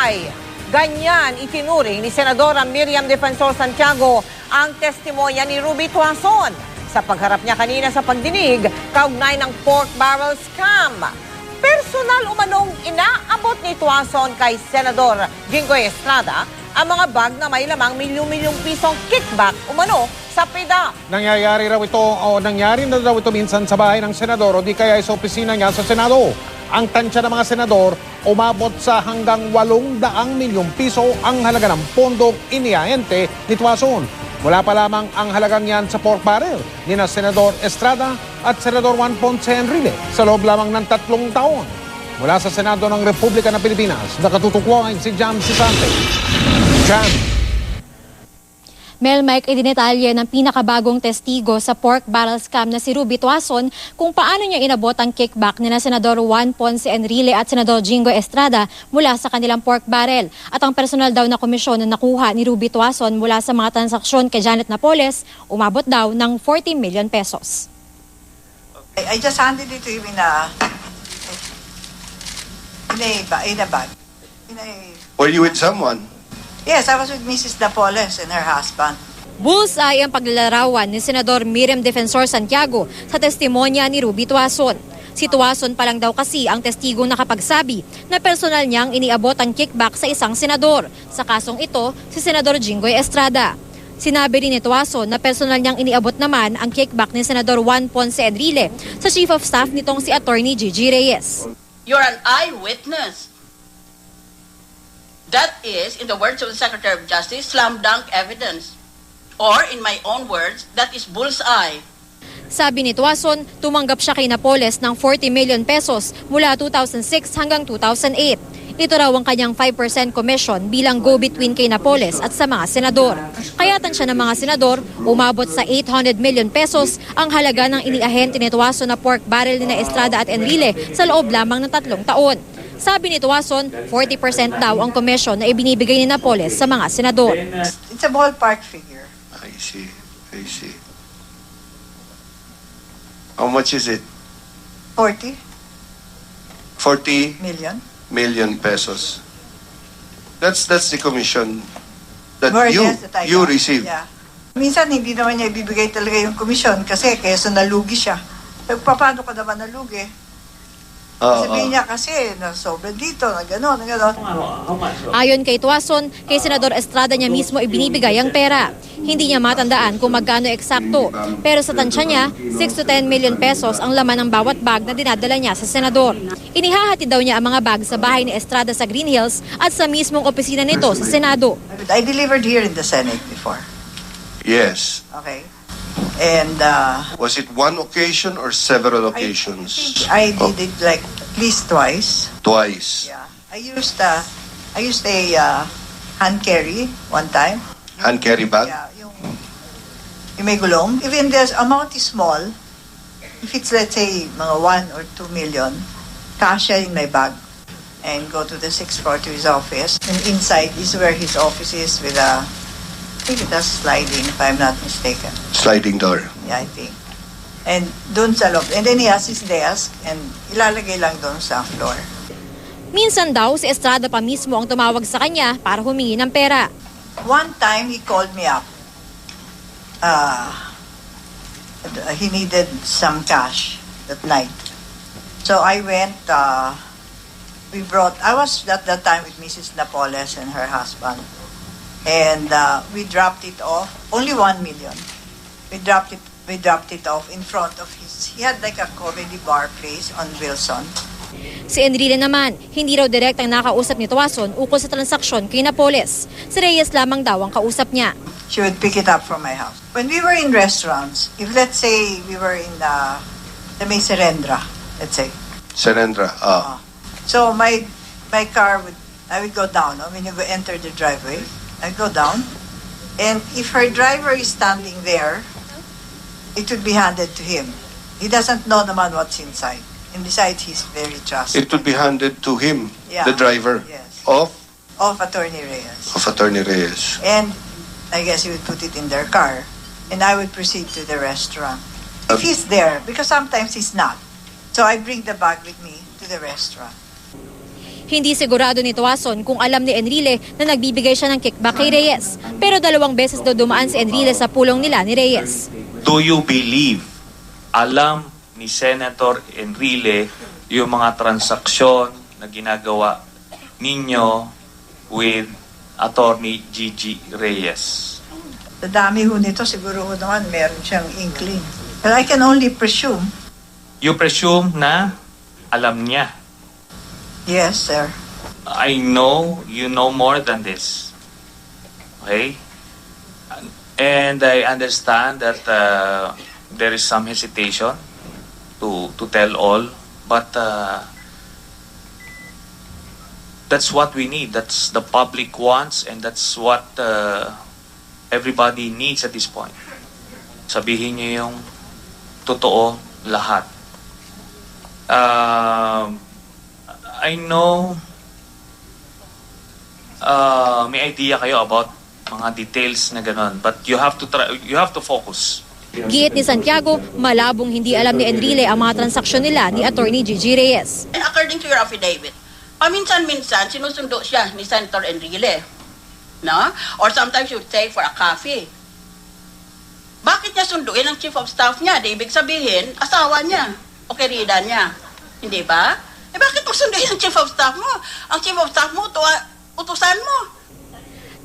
buhay. Ganyan itinuring ni Senadora Miriam Defensor Santiago ang testimonya ni Ruby Tuason sa pagharap niya kanina sa pagdinig kaugnay ng pork barrel scam. Personal umanong inaabot ni Tuason kay Senador Jinggoy Estrada ang mga bag na may lamang milyong-milyong pisong kickback umano sa PIDA. Nangyari na daw ito minsan sa bahay ng senador o di kaya sa opisina niya sa Senado. Ang tansya ng mga senador, umabot sa hanggang 800 milyong piso ang halaga ng pondong iniahente ni Tuason. Wala pa lamang ang halagang yan sa pork barrel ni na Senador Estrada at Senador Juan Ponce Enrile sa loob lamang ng 3 taon. Mula sa Senado ng Republika ng Pilipinas, nakatutuklaw si Jam Sisante. Jam. Mel Mike, idinetalye ng pinakabagong testigo sa pork barrel scam na si Ruby Tuason kung paano niya inabot ang kickback ni na Senador Juan Ponce Enrile at Senador Jinggoy Estrada mula sa kanilang pork barrel. At ang personal daw na komisyon na nakuha ni Ruby Tuason mula sa mga transaksyon kay Janet Napoles, umabot daw ng 40 million pesos. I just handed it to him in a bag. Were you with someone? Yes, I was with Mrs. Napoles and her husband. Bullseye ang paglalarawan ni Senador Miriam Defensor Santiago sa testimonya ni Ruby Tuason. Si Tuason pa lang daw kasi ang testigong nakapagsabi na personal niyang iniabot ang kickback sa isang senador. Sa kasong ito, si Senador Jinggoy Estrada. Sinabi rin ni Tuason na personal niyang iniabot naman ang kickback ni Senador Juan Ponce Enrile sa Chief of Staff nitong si Attorney Gigi Reyes. You're an eyewitness. That is, in the words of the Secretary of Justice, slam dunk evidence. Or, in my own words, that is bullseye. Sabi ni Tuason, tumanggap siya kay Napoles ng 40 million pesos mula 2006 hanggang 2008. Ito raw ang kanyang 5% commission bilang go-between kay Napoles at sa mga senador. Kaya tansya ng mga senador, umabot sa 800 million pesos ang halaga ng iniahente ni Tuason na pork barrel ni na Estrada at Enrile sa loob lamang ng 3 taon. Sabi ni Tuason, 40% daw ang komisyon na ibinibigay ni Napoles sa mga senador. It's a ballpark figure. I see. How much is it? 40 40 million. million pesos. That's the commission that More or less that I you got. received. Yeah. Minsan hindi naman niya ibibigay talaga yung komisyon kasi kaysa nalugi siya. Paano ka naman nalugi? Sabihin niya kasi na sobra dito, na gano'n, na gano'n. Ayon kay Tuason, kay Senador Estrada niya mismo ibinibigay ang pera. Hindi niya matandaan kung magkano eksakto. Pero sa tansya niya, 6 to 10 million pesos ang laman ng bawat bag na dinadala niya sa senador. Inihahatid daw niya ang mga bag sa bahay ni Estrada sa Green Hills at sa mismong opisina nito sa Senado. I delivered here in the Senate before. Yes. Okay. And Was it one occasion or several occasions? I did it like at least twice. Twice. Yeah. I used a hand carry one time. Hand carry bag? Yeah, yung may gulong. Even the amount is small, if it's let's say mga 1 or 2 million, kasha in my bag and go to the 6th floor to his office. And inside is where his office is with a, I think it has sliding if I'm not mistaken. Sliding door. Yeah, I think. And doon sa loob. And then he has his desk and ilalagay lang doon sa floor. Minsan daw si Estrada pa mismo ang tumawag sa kanya para humingi ng pera. One time he called me up. He needed some cash that night. So I went, I was at that time with Mrs. Napoles and her husband. And we dropped it off, only 1 million. We dropped it off in front of he had like a comedy bar place on Wilson. Si Enrile naman, hindi raw direktang nakausap ni Tuason ukol sa transaksyon kay Napoles. Si Reyes lamang daw ang kausap niya. She would pick it up from my house. When we were in restaurants, if let's say we were in the may Serendra, let's say. Serendra. So my car I would go down. When you enter the driveway, I go down, and if her driver is standing there, it would be handed to him. He doesn't know naman what's inside. And besides, he's very trusted. It would be handed to him, Yeah. the driver, Yes. of Attorney Reyes. Attorney Reyes. And I guess he would put it in their car, and I would proceed to the restaurant. If he's there, because sometimes he's not. So I bring the bag with me to the restaurant. Hindi sigurado ni Tuason kung alam ni Enrile na nagbibigay siya ng kickback kay Reyes. Pero 2 beses daw dumaan si Enrile sa pulong nila ni Reyes. Do you believe alam ni Senator Enrile yung mga transaksyon na ginagawa ninyo with Attorney Gigi Reyes? Sa dami ho nito, siguro ho naman meron siyang inkling. But I can only presume. You presume na alam niya. Yes, sir. I know you know more than this. Okay? And I understand that there is some hesitation to tell all, but that's what we need. That's the public wants, and that's what everybody needs at this point. Sabihin niyo yung totoo lahat. I know may idea kayo about mga details na gano'n, but you have to focus. Giit ni Santiago, malabong hindi alam ni Enrile ang mga transaksyon nila ni Attorney Gigi Reyes. And according to your affidavit, paminsan-minsan sinusundo siya ni Senator Enrile. No? Or sometimes you would say for a coffee. Bakit niya sunduin ang chief of staff niya? Di ibig sabihin, asawa niya o kerida niya. Hindi ba? Eh bakit mo sunduin ang chief of staff mo? Ang chief of staff mo, utusan mo.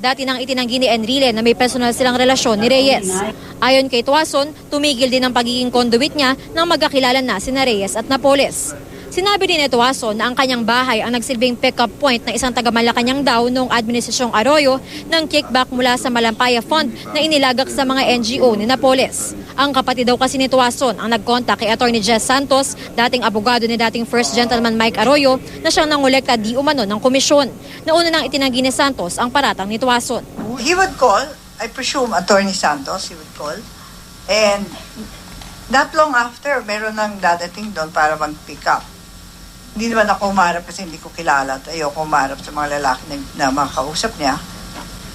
Dati nang itinanggi ni Enrile na may personal silang relasyon ni Reyes. Ayon kay Tuason, tumigil din ang pagiging conduit niya nang magkakilala na sina Reyes at Napoles. Sinabi din ni Tuason na ang kanyang bahay ang nagsilbing pick-up point ng isang taga-Malacanang daw noong Administrasyong Arroyo ng kickback mula sa Malampaya Fund na inilagak sa mga NGO ni Napoles. Ang kapatid daw kasi ni Tuason ang nagkontak kay Attorney Jess Santos, dating abogado ni dating First Gentleman Mike Arroyo, na siyang nangolekta di umano ng komisyon. Nauna nang itinanggi ni Santos ang paratang ni Tuason. He would call, I presume Attorney Santos, he would call. And not long after, meron nang dadating doon para mag-pick up. Hindi naman ako umarap kasi hindi ko kilala at ayoko umarap sa mga lalaki na makausap niya.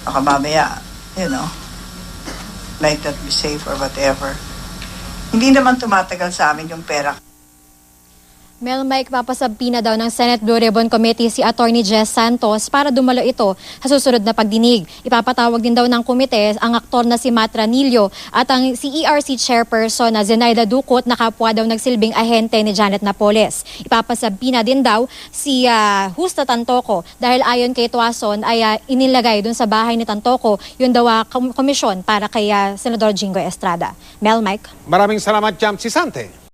Baka mamaya, might not be safe or whatever. Hindi naman tumatagal sa amin yung pera. Mel Mike, papasabina daw ng Senate Blue Ribbon Committee si Attorney Jess Santos para dumalo ito sa susunod na pagdinig. Ipapatawag din daw ng komite ang aktor na si Matt Ranillo at ang CERC chairperson na Zenaida Ducot na kapwa daw nagsilbing ahente ni Janet Napoles. Ipapasabina din daw si Justa Tantoco dahil ayon kay Tuason ay inilagay dun sa bahay ni Tantoco yung daw komisyon para kay Senador Jingoy Estrada. Mel Mike. Maraming salamat, Jam Sisante.